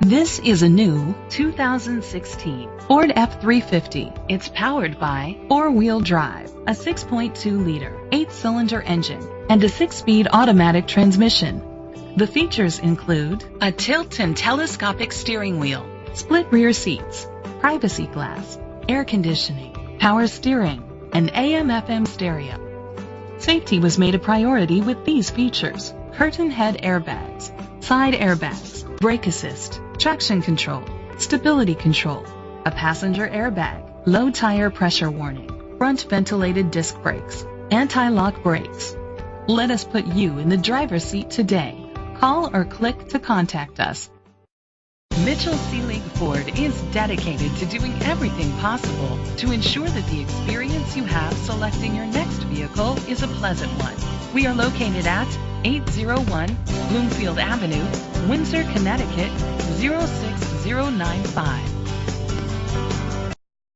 This is a new 2016 Ford F-350. It's powered by four-wheel drive, a 6.2-liter, 8-cylinder engine, and a 6-speed automatic transmission. The features include a tilt and telescopic steering wheel, split rear seats, privacy glass, air conditioning, power steering, and AM/FM stereo. Safety was made a priority with these features: curtain head airbags, side airbags, brake assist, traction control, stability control, a passenger airbag, low tire pressure warning, front ventilated disc brakes, anti-lock brakes. Let us put you in the driver's seat today. Call or click to contact us. Mitchell Seelig Ford is dedicated to doing everything possible to ensure that the experience you have selecting your next vehicle is a pleasant one. We are located at 801 Bloomfield Avenue, Windsor, Connecticut 06095.